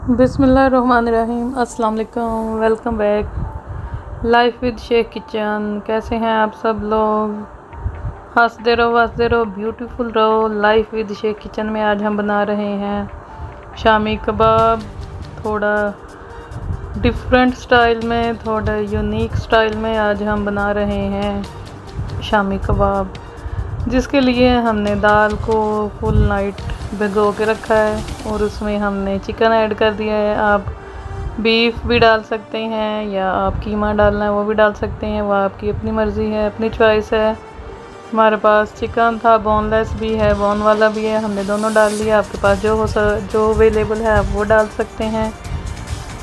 बिस्मिल्लाहिर्रहमानिर्रहीम। अस्सलाम वालेकुम। Welcome back life with Sheikh kitchen. कैसे हैं आप सब लोग? हंसते रहो ब्यूटीफुल रहो। लाइफ विद शेख किचन में आज हम बना रहे हैं शामी कबाब। थोड़ा डिफरेंट स्टाइल में, थोड़ा यूनिक स्टाइल में आज हम बना रहे हैं शामी कबाब, जिसके लिए हमने दाल को फुल नाइट भिगो के रखा है और उसमें हमने चिकन ऐड कर दिया है। आप बीफ भी डाल सकते हैं या आप कीमा डालना है वो भी डाल सकते हैं, वह आपकी अपनी मर्ज़ी है, अपनी चॉइस है। हमारे पास चिकन था, बोनलेस भी है, बोन वाला भी है, हमने दोनों डाल लिया। आपके पास जो अवेलेबल है आप वो डाल सकते हैं।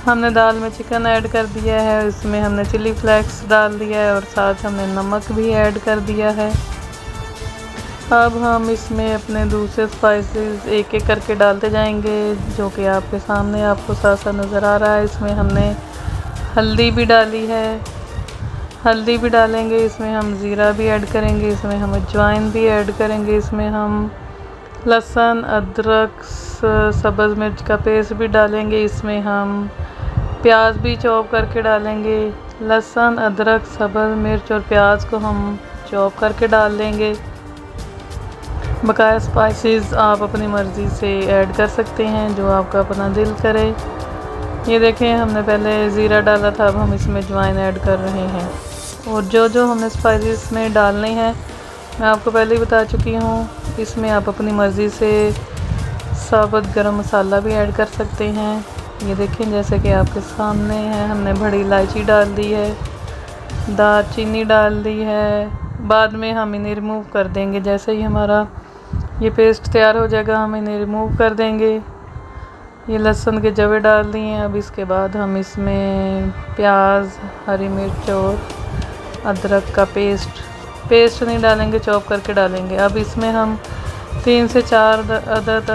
हमने दाल में चिकन ऐड कर दिया है, इसमें हमने चिली फ्लेक्स डाल दिया है और साथ हमने नमक भी ऐड कर दिया है। अब हम इसमें अपने दूसरे स्पाइसेस एक एक करके डालते जाएंगे, जो कि आपके सामने आपको साथ साथ नज़र आ रहा है। इसमें हमने हल्दी भी डाली है, हल्दी भी डालेंगे। इसमें हम ज़ीरा भी ऐड करेंगे, इसमें हम अजवाइन भी ऐड करेंगे, इसमें हम लहसुन अदरक सब्ज़ मिर्च का पेस्ट भी डालेंगे। इसमें हम प्याज भी चॉप करके डालेंगे। लहसुन अदरक सब्ज़ मिर्च और प्याज को हम चॉप करके डाल लेंगे। बकाया स्पाइसेस आप अपनी मर्ज़ी से ऐड कर सकते हैं, जो आपका अपना दिल करे। ये देखें, हमने पहले ज़ीरा डाला था, अब हम इसमें अजवाइन ऐड कर रहे हैं। और जो हमने स्पाइसेस में डालने हैं मैं आपको पहले ही बता चुकी हूँ। इसमें आप अपनी मर्ज़ी से साबुत गरम मसाला भी ऐड कर सकते हैं। ये देखें, जैसे कि आपके सामने है, हमने बड़ी इलायची डाल दी है, दालचीनी डाल दी है। बाद में हम इन्हें रिमूव कर देंगे। जैसे ही हमारा ये पेस्ट तैयार हो जाएगा हम इन्हें रिमूव कर देंगे। ये लहसुन के जवे डाल दिए हैं। अब इसके बाद हम इसमें प्याज, हरी मिर्च और अदरक का पेस्ट नहीं डालेंगे, चॉप करके डालेंगे। अब इसमें हम 3 से 4 अदद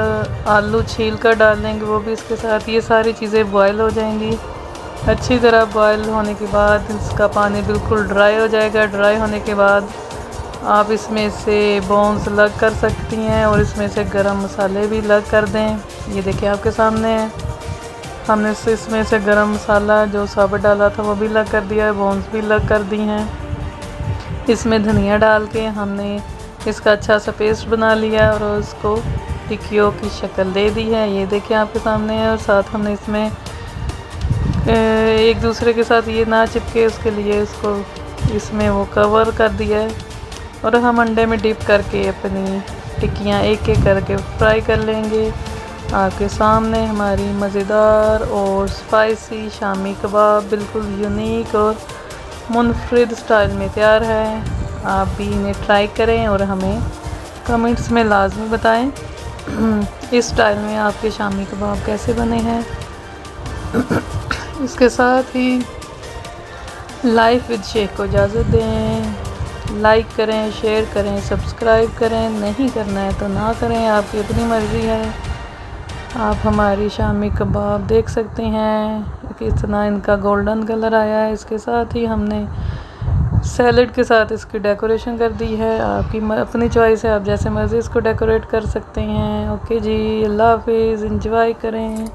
आलू छील कर डाल देंगे, वो भी इसके साथ। ये सारी चीज़ें बॉयल हो जाएंगी। अच्छी तरह बॉयल होने के बाद इसका पानी बिल्कुल ड्राई हो जाएगा। ड्राई होने के बाद आप इसमें से बोन्स अलग कर सकती हैं और इसमें से गरम मसाले भी अलग कर दें। ये देखिए आपके सामने है, हमने इसमें से गरम मसाला जो साबुत डाला था वो भी अलग कर दिया है, बोन्स भी अलग कर दी हैं। इसमें धनिया डाल के हमने इसका अच्छा सा पेस्ट बना लिया और उसको टिक्कियों की शक्ल दे दी है। ये देखिए आपके सामने है। और साथ हमने इसमें एक दूसरे के साथ ये ना चिपके उसके लिए इसको इसमें वो कवर कर दिया है। और हम अंडे में डिप करके अपनी टिक्कियाँ एक एक करके फ्राई कर लेंगे। आपके सामने हमारी मज़ेदार और स्पाइसी शामी कबाब बिल्कुल यूनिक और मुनफरिद स्टाइल में तैयार है। आप भी इन्हें ट्राई करें और हमें कमेंट्स में लाजमी बताएं इस स्टाइल में आपके शामी कबाब कैसे बने हैं। इसके साथ ही लाइफ विद शेख को इजाज़त दें। लाइक करें, शेयर करें, सब्सक्राइब करें। नहीं करना है तो ना करें, आपकी अपनी मर्ज़ी है। आप हमारी शामी कबाब देख सकते हैं कितना इनका गोल्डन कलर आया है। इसके साथ ही हमने सैलड के साथ इसकी डेकोरेशन कर दी है। आपकी अपनी चॉइस है, आप जैसे मर्ज़ी इसको डेकोरेट कर सकते हैं। ओके जी, अल्लाह हाफिज़। एंजॉय करें।